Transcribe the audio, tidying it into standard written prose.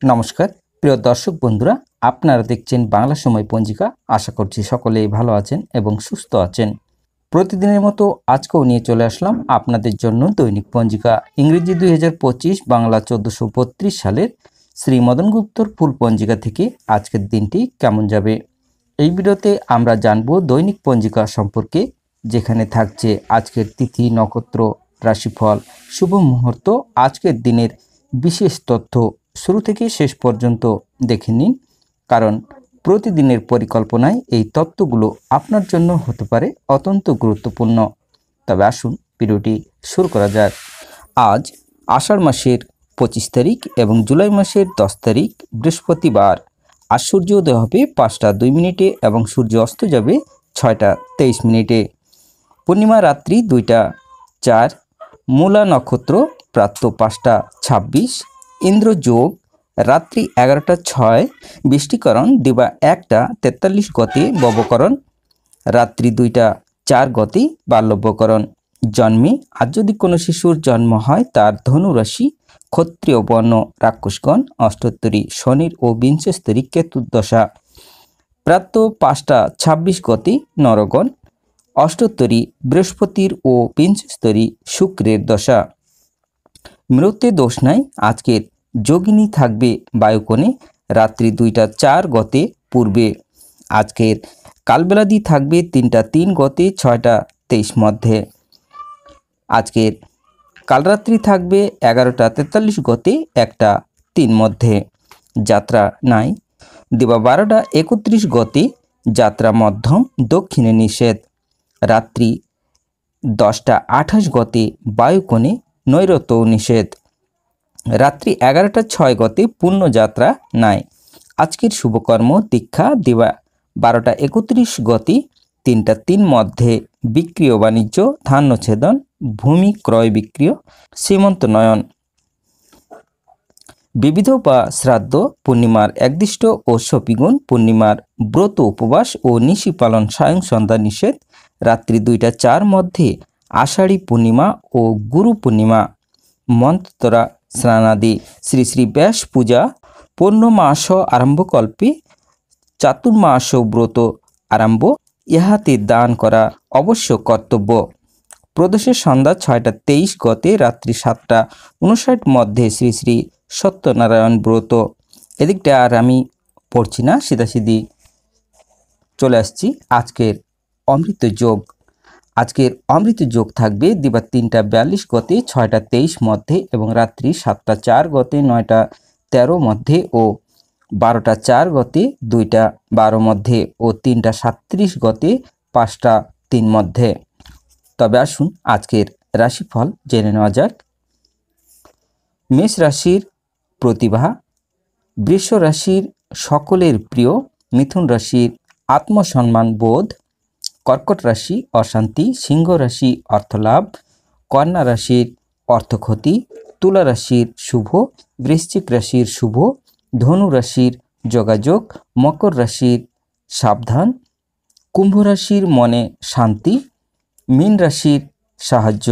নমস্কার প্রিয় দর্শক বন্ধুরা, আপনারা দেখছেন বাংলা সময় পঞ্জিকা। আশা করছি সকলেই ভালো আছেন এবং সুস্থ আছেন। প্রতিদিনের মতো আজকেও নিয়ে চলে আসলাম আপনাদের জন্য দৈনিক পঞ্জিকা। ইংরেজি 2025, বাংলা 1432 সালের শ্রী মদন গুপ্তর ফুল পঞ্জিকা থেকে আজকের দিনটি কেমন যাবে। এই ভিডিওতে আমরা জানব দৈনিক পঞ্জিকা সম্পর্কে, যেখানে থাকছে আজকের তিথি, নক্ষত্র, রাশিফল, শুভ মুহূর্ত, আজকের দিনের বিশেষ তথ্য। শুরু থেকে শেষ পর্যন্ত দেখে নিন, কারণ প্রতিদিনের পরিকল্পনায় এই তথ্যগুলো আপনার জন্য হতে পারে অত্যন্ত গুরুত্বপূর্ণ। তবে আসুন ভিডিওটি শুরু করা যাক। আজ আষাঢ় মাসের 25 তারিখ এবং জুলাই মাসের 10 তারিখ বৃহস্পতিবার। আজ সূর্যোদয় হবে 5টা 2 মিনিটে এবং সূর্য অস্ত যাবে 6টা 23 মিনিটে। পূর্ণিমা রাত্রি 2টা 4, মূলা নক্ষত্র প্রাতঃ 5টা 26, ইন্দ্র যোগ রাত্রি 11টা 6, বৃষ্টিকরণ দিবা 1টা 43 গতে ববকরণ, রাত্রি 2টা 4 গতে বাল্যব্যকরণ। জন্মে আজ যদি কোনো শিশুর জন্ম হয়, তার ধনু রাশি, ক্ষত্রিয় বর্ণ, রাক্ষসগণ, অষ্টোত্তরী শনির ও বিংশস্তরী কেতুর দশা। প্রাতঃ 5টা 26 গতে নরগণ, অষ্টোত্তরী বৃহস্পতির ও বিংশস্তরী শুক্রের দশা। মৃত্যু দোষ নাই। আজকের যোগিনী থাকবে বায়ুকোণে, রাত্রি 2টা 4 গতে পূর্বে। আজকের কালবেলাদি থাকবে 3টা 3 গতে 6টা 23 মধ্যে। আজকের কালরাত্রি থাকবে 11টা 43 গতে 1টা 3 মধ্যে। যাত্রা নাই। দিবা 12টা 31 গতে যাত্রা মধ্যম, দক্ষিণে নিষেধ। রাত্রি 10টা 28 গতে বায়ুকোণে, নৈরত্য নিষেধ। রাত্রি 11টা 6 গতে পূর্ণ যাত্রা নাই। আজকের শুভকর্ম দীক্ষা দিবা 12টা 31 গতে 3টা 3 মধ্যে। বিক্রিয় বাণিজ্য, ধান্য ছেদন, ভূমি ক্রয় বিক্রিয়, সীমন্ত নয়ন। বিবিধ বা শ্রাদ্ধ, পূর্ণিমার একদিষ্ট ও সপিগুণ, পূর্ণিমার ব্রত উপবাস ও নিশি পালন সায়ং সন্ধ্যা নিষেধ। রাত্রি 2টা 4 মধ্যে আষাঢ়ী পূর্ণিমা ও গুরু পূর্ণিমা। মন্ত্রা স্নানাদি। শ্রী শ্রী ব্যাস পূজা পূর্ণমাস আরম্ভকল্পে চাতুর্মাস ব্রত আরম্ভ, ইহাতে দান করা অবশ্য কর্তব্য। প্রদোষের সন্ধ্যা 6টা 23 গতে রাত্রি 7টা 59 মধ্যে শ্রী শ্রী সত্যনারায়ণ ব্রত। এদিকটা আর আমি পড়ছি না, সিধাসিধি চলে আসছি আজকের অমৃত যোগ। আজকের অমৃত যোগ থাকবে দিবা 3টা 42 গতে 6টা 23 মধ্যে এবং রাত্রি 7টা 4 গতে 9টা 13 মধ্যে ও 12টা 4 গতে 2টা 12 মধ্যে ও 3টা 37 গতে 5টা 3 মধ্যে। তবে আসুন আজকের রাশিফল জেনে নেওয়া যাক। মেষ রাশির প্রতিভা, বৃষ রাশির সকলের প্রিয়, মিথুন রাশির আত্মসম্মান বোধ, কর্কট রাশি অশান্তি, সিংহ রাশি অর্থলাভ, কন্যা রাশির অর্থক্ষতি, তুলা রাশির শুভ, বৃশ্চিক রাশির শুভ, ধনু রাশির যোগাযোগ, মকর রাশির সাবধান, কুম্ভ রাশির মনে শান্তি, মীন রাশির সাহায্য।